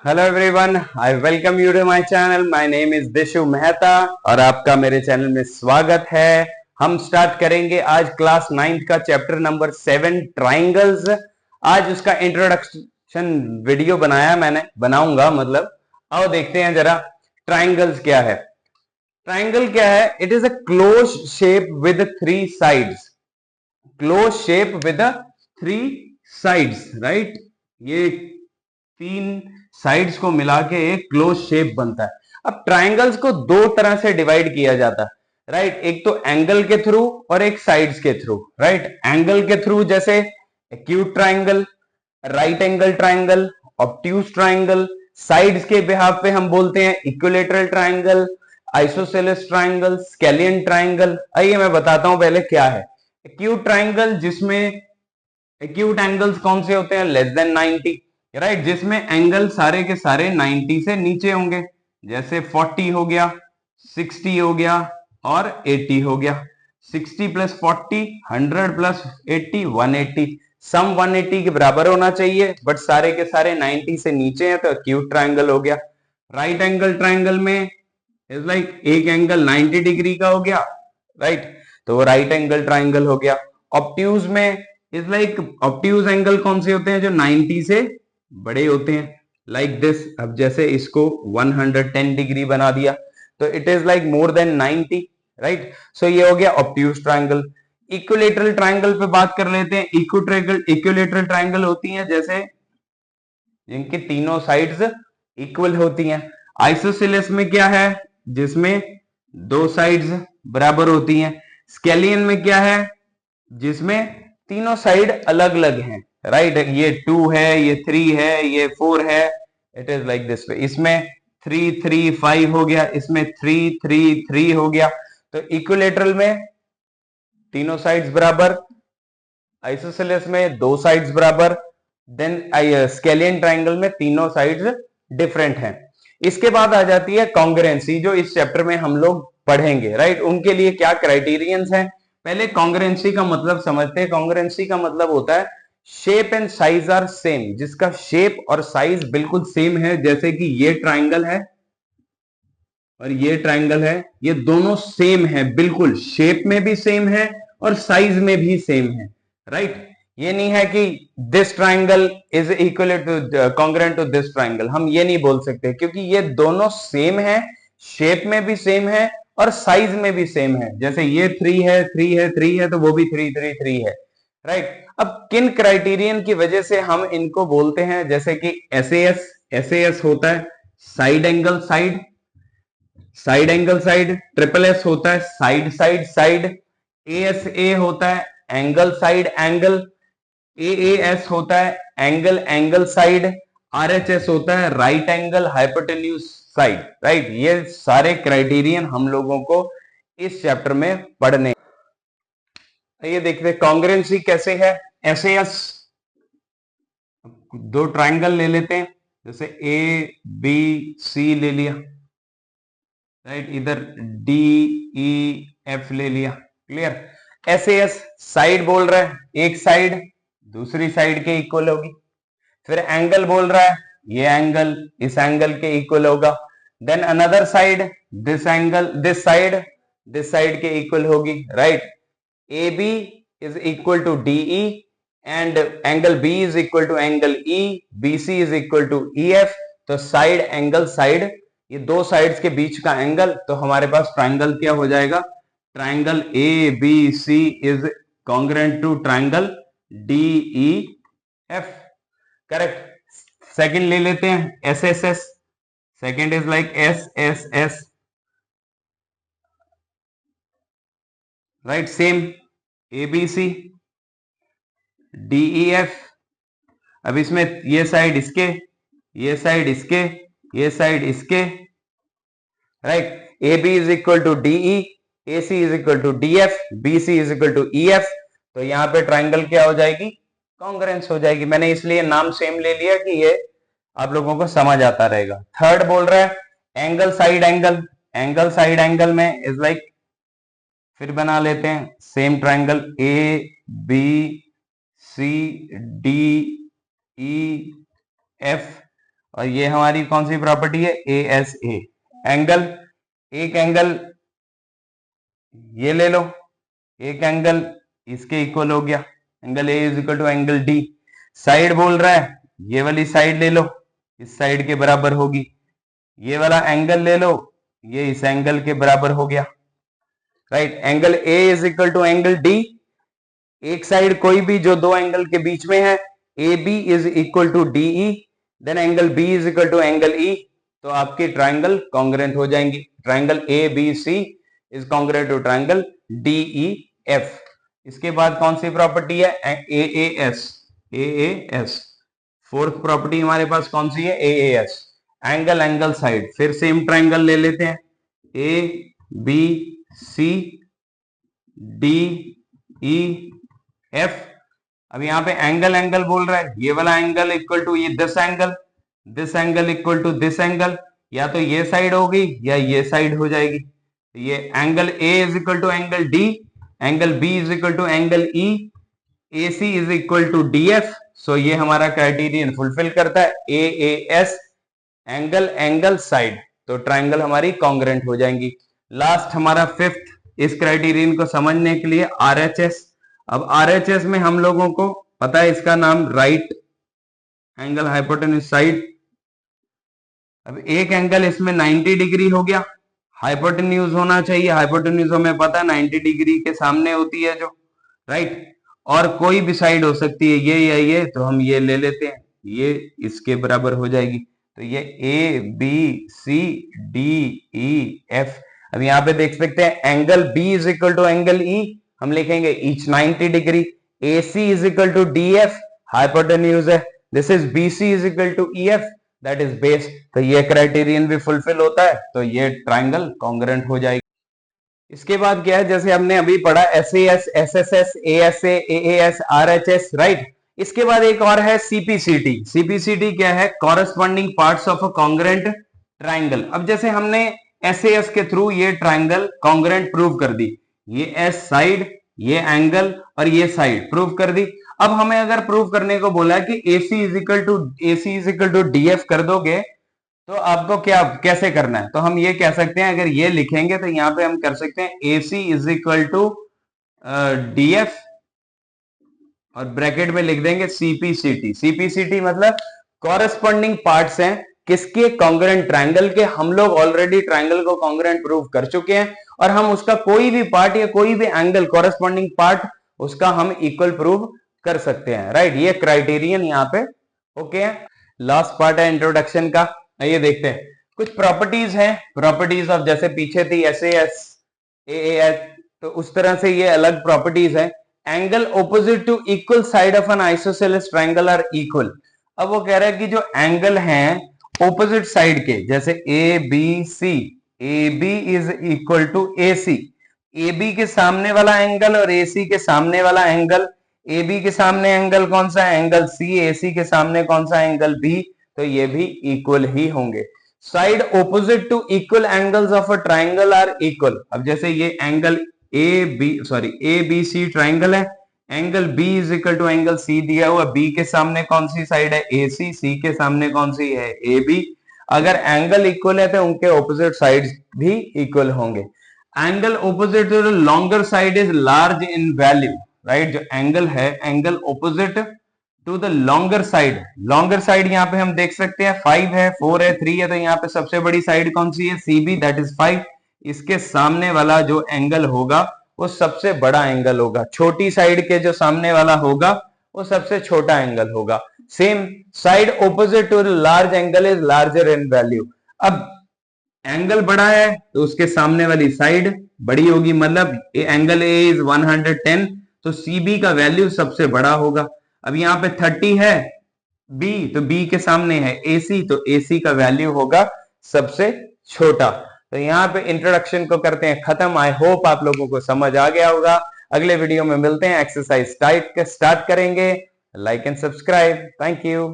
Hello everyone, I welcome you to my channel. My name is Dishu Mehta और आपका मेरे channel में स्वागत है। हम स्टार्ट करेंगे आज क्लास 9th का चैप्टर नंबर 7 ट्राइंगल्स। आज उसका इंट्रोडक्शन वीडियो बनाऊंगा मतलब। आओ देखते हैं जरा ट्राइंगल्स क्या है। ट्राइंगल क्या है? It is a close shape with three sides. Close shape with three sides, right. ये तीन साइड्स को मिला के एक क्लोज शेप बनता है। अब ट्राइंगल्स को दो तरह से डिवाइड किया जाता है, राइट। एक तो एंगल के थ्रू और एक साइड्स के थ्रू, राइट। एंगल के थ्रू जैसे acute triangle, right angle triangle, obtuse triangle. Sides के बिहाफ पे हम बोलते हैं equilateral triangle, isosceles triangle, scalene triangle. आइए मैं बताता हूं पहले क्या है एक्यूट ट्राइंगल। जिसमें एक्यूट एंगल्स कौन से होते हैं? Less than 90, right. जिसमें एंगल सारे के सारे 90 से नीचे होंगे, जैसे 40 हो गया, 60 हो गया और 80 हो गया। 60 प्लस 40 100 प्लस 80 180। सम 180 के बराबर होना चाहिए, बट सारे के सारे 90 से नीचे हैं तो एक्यूट ट्राइंगल हो गया। राइट एंगल ट्राइंगल में इज लाइक एक एंगल 90 डिग्री का हो गया, राइट, तो वो राइट एंगल ट्राइंगल हो गया। ऑब्ट्यूज में इज लाइक ऑब्ट्यूज एंगल कौन से होते हैं? जो 90 से बड़े होते हैं, लाइक दिस। अब जैसे इसको 110 डिग्री बना दिया तो it is like more than 90, right. So ये हो गया ऑब्ट्यूज ट्राइंगल। इक्विलेटरल ट्राइंगल पे बात कर लेते हैं। इक्विलेटरल ट्राइंगल होती हैं जैसे जिनकी तीनों साइड्स इक्वल होती हैं। आइसोसेलेस में क्या है? जिसमें दो साइड्स बराबर होती हैं। स्केलियन में क्या है? जिसमें तीनों साइड अलग अलग हैं, राइट। ये 2 है, ये 3 है, ये 4 है। It is like this way. इसमें 3 3 5 हो गया, इसमें 3 3 3 हो गया। तो इक्विलेटरल में तीनों साइड्स बराबर, आइसोसेलेस में दो साइड्स बराबर, देन स्केलियन ट्राइंगल में तीनों साइड्स डिफरेंट हैं। इसके बाद आ जाती है कॉन्ग्रुएंसी, जो इस चैप्टर में हम लोग पढ़ेंगे, राइट। उनके लिए क्या क्राइटेरियंस हैं? पहले कॉन्ग्रुएंसी का मतलब समझते हैं। कॉन्ग्रुएंसी का मतलब होता है shape and size are same, जिसका शेप और साइज बिल्कुल सेम है। जैसे कि ये ट्राइंगल है और ये ट्राइंगल है, ये दोनों सेम है, बिल्कुल शेप में भी सेम है और साइज में भी सेम है, राइट। ये नहीं है कि this triangle is equal to congruent to this triangle, हम ये नहीं बोल सकते, क्योंकि ये दोनों सेम है, शेप में भी सेम है और साइज में भी सेम है। जैसे ये 3 है, 3 है, 3 है, तो वो भी 3 3 3 है, राइट। अब किन क्राइटेरियन की वजह से हम इनको बोलते हैं? जैसे कि एसएएस होता है side angle side, side angle side. Triple S होता है साइड साइड साइड। ए होता है एंगल साइड एंगल। एएस होता है एंगल एंगल साइड। आरएचएस होता है right angle hypotenuse side, right. ये सारे क्राइटेरियन हम लोगों को इस चैप्टर में पढ़ने। ये देखते कॉन्ग्रुएंसी कैसे है। एसएएस, दो ट्राइंगल ले लेते हैं, जैसे ए बी सी ले लिया, राइट। इधर डी ई एफ ले लिया, क्लियर। ऐसे एस साइड बोल रहा है, एक साइड दूसरी साइड के इक्वल होगी। फिर एंगल बोल रहा है, ये एंगल इस एंगल के इक्वल होगा। Then another side, this angle this side के इक्वल होगी, right. A B is equal to DE and angle B is equal to angle E, B C is equal to E F. तो side angle side, ये दो sides के बीच का angle, तो हमारे पास triangle क्या हो जाएगा? Triangle A B C is congruent to triangle D E F, correct. Second ले लेते हैं S S S. Second is like S S S, right. Same A B C D E F. अब इसमें ये side इसके, ये side इसके, ये साइड इसके, right. A B is equal to DE, A C is equal to D F, B C is equal to E F. तो यहाँ पे ट्राइंगल क्या हो जाएगी? कॉन्ग्रुएंस हो जाएगी। मैंने इसलिए नाम सेम ले लिया कि ये आप लोगों को समझ आता रहेगा। थर्ड बोल रहा है angle side angle. Angle side angle में इज लाइक, फिर बना लेते हैं same triangle A B C D E F. और ये हमारी कौन सी प्रॉपर्टी है, ए एस ए। एंगल, एक एंगल ये ले लो, एक एंगल इसके इक्वल हो गया, angle A is equal to angle D. Side बोल रहा है ये वाली साइड ले लो, इस साइड के बराबर होगी। ये वाला एंगल ले लो, ये इस एंगल के बराबर हो गया, right. Angle A is equal to angle D, एक साइड कोई भी जो दो एंगल के बीच में है, A B is equal to D E, then angle B is equal to angle E, तो आपकी ट्राइंगल कॉन्ग्रुएंट हो जाएंगी। Triangle A B C is congruent to triangle D E F. इसके बाद कौन सी प्रॉपर्टी है, A A S. A A S, fourth property हमारे पास कौन सी है, A A S, angle angle side. फिर सेम ट्राइंगल ले लेते हैं, A B C D E F. अब यहाँ पे एंगल एंगल बोल रहा है, ये वाला एंगल इक्वल टू ये this angle equal to this angle, या तो ये साइड होगी या ये साइड हो जाएगी। ये angle A is equal to angle D, angle B is equal to angle E, A C is equal to D F. So ये हमारा क्राइटेरियन फुलफिल करता है, A A S, angle angle side, तो triangle हमारी congruent हो जाएंगी। Last हमारा fifth, इस क्राइटेरियन को समझने के लिए आरएचएस। अब आरएचएस में हम लोगों को पता है इसका नाम राइट एंगल हाइपोटेन्यूज साइड। अब एक एंगल इसमें 90 डिग्री हो गया, हाइपोटेन्यूज होना चाहिए, हाइपोटेन्यूज हमें पता है 90 डिग्री के सामने होती है जो, राइट। और कोई भी साइड हो सकती है, ये या ये, तो हम ये ले लेते हैं, ये इसके बराबर हो जाएगी। तो ये A B C D E F. अब यहाँ पे देख सकते हैं angle B is equal to angle E, हम लिखेंगे each 90 degree. A C is equal to D F, hypotenuse है, this is B C is equal to E F, that is base. तो ये क्राइटेरियन भी फुलफिल होता है, तो ये ट्राइंगल कॉन्ग्रुएंट हो जाएगी। इसके बाद क्या है, जैसे हमने अभी पढ़ा S S S S S, A S A S, R H S, right. इसके बाद एक और है सीपीसीटी। सीपीसीटी क्या है, corresponding parts of a congruent triangle. अब जैसे हमने एस के थ्रू ये ट्राइंगल कॉन्ग्रुएंट प्रूव कर दी, ये एस साइड, ये एंगल और ये साइड प्रूव कर दी। अब हमें अगर प्रूव करने को बोला कि AC is equal to DF कर दोगे, तो आपको क्या कैसे करना है, तो हम ये कह सकते हैं, अगर ये लिखेंगे तो यहाँ पे हम कर सकते हैं AC is equal to DF और ब्रैकेट में लिख देंगे CPCT। CPCT मतलब कॉरेस्पॉन्डिंग पार्ट्स हैं किसके, कॉन्ग्रुएंट ट्राइंगल के। हम लोग ऑलरेडी ट्राइंगल को कॉन्ग्रुएंट प्रूव कर चुके हैं, और हम उसका कोई भी पार्ट या कोई भी एंगल कॉरेस्पॉन्डिंग पार्ट उसका हम इक्वल प्रूव कर सकते हैं, राइट। ये क्राइटेरियन यहाँ पे ओके है। लास्ट पार्ट है इंट्रोडक्शन का, ये देखते हैं कुछ प्रॉपर्टीज हैं। प्रॉपर्टीज ऑफ, जैसे पीछे थी SAS AAS, तो उस तरह से ये अलग प्रॉपर्टीज है। Angle opposite to equal side of an isosceles triangle are equal. अब वो कह रहा है कि जो एंगल हैं ऑपोजिट साइड के, जैसे ABC, AB is equal to AC, AB के सामने वाला एंगल और AC के सामने वाला एंगल, AB के सामने एंगल कौन सा है, एंगल C, AC के सामने कौन सा एंगल B, तो ये भी इक्वल ही होंगे। Side opposite to equal angles of a triangle are equal. अब जैसे ये एंगल ABC ट्राइंगल है, angle B is equal to angle C दिया हुआ, B के सामने कौन सी साइड है, AC, C के सामने कौन सी है, AB। अगर एंगल इक्वल है तो उनके ऑपोजिट साइड्स भी इक्वल होंगे। Angle opposite to the longer side is large in value, right. जो एंगल है, angle opposite to the longer side यहाँ पे हम देख सकते हैं 5 है, 4 है, 3 है, तो यहाँ पे सबसे बड़ी साइड कौन सी है, CB, दैट इज 5। इसके सामने वाला जो एंगल होगा वो सबसे बड़ा एंगल होगा, छोटी साइड के जो सामने वाला होगा वो सबसे छोटा एंगल होगा। Same side opposite to large angle is larger in value. अब एंगल बड़ा है तो उसके सामने वाली साइड बड़ी होगी, मतलब एंगल A इज 110, तो CB का वैल्यू सबसे बड़ा होगा। अब यहाँ पे 30 है B, तो B के सामने है AC, तो AC का वैल्यू होगा सबसे छोटा। तो यहाँ पे इंट्रोडक्शन को करते हैं खत्म। आई होप आप लोगों को समझ आ गया होगा। अगले वीडियो में मिलते हैं, एक्सरसाइज स्टार्ट करेंगे। Like and subscribe. Thank you.